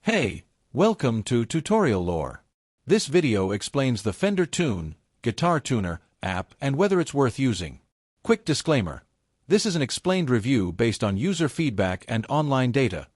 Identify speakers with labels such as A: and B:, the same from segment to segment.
A: Hey, welcome to Tutorial Lore. This video explains the Fender Tune guitar tuner app and whether it's worth using. Quick disclaimer. This is an explained review based on user feedback and online data,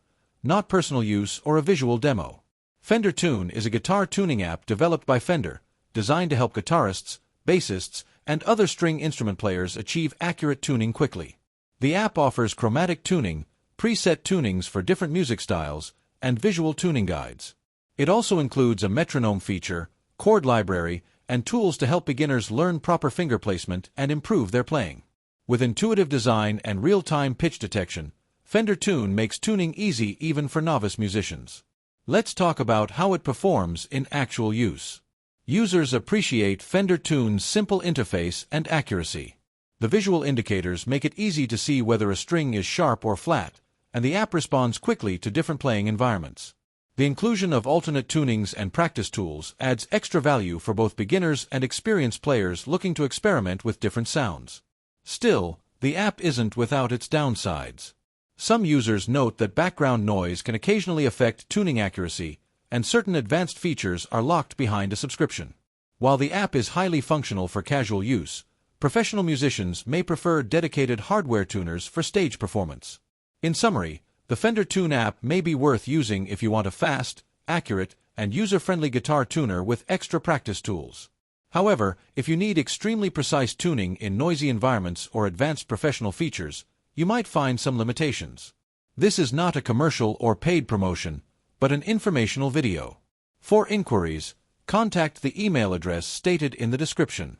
A: not personal use or a visual demo. Fender Tune is a guitar tuning app developed by Fender, designed to help guitarists, bassists, and other string instrument players achieve accurate tuning quickly. The app offers chromatic tuning, preset tunings for different music styles, and visual tuning guides. It also includes a metronome feature, chord library, and tools to help beginners learn proper finger placement and improve their playing. With intuitive design and real-time pitch detection, Fender Tune makes tuning easy even for novice musicians. Let's talk about how it performs in actual use. Users appreciate Fender Tune's simple interface and accuracy. The visual indicators make it easy to see whether a string is sharp or flat, and the app responds quickly to different playing environments. The inclusion of alternate tunings and practice tools adds extra value for both beginners and experienced players looking to experiment with different sounds. Still, the app isn't without its downsides. Some users note that background noise can occasionally affect tuning accuracy, and certain advanced features are locked behind a subscription. While the app is highly functional for casual use, professional musicians may prefer dedicated hardware tuners for stage performance. In summary, the Fender Tune app may be worth using if you want a fast, accurate, and user-friendly guitar tuner with extra practice tools. However, if you need extremely precise tuning in noisy environments or advanced professional features, you might find some limitations. This is not a commercial or paid promotion, but an informational video. For inquiries, contact the email address stated in the description.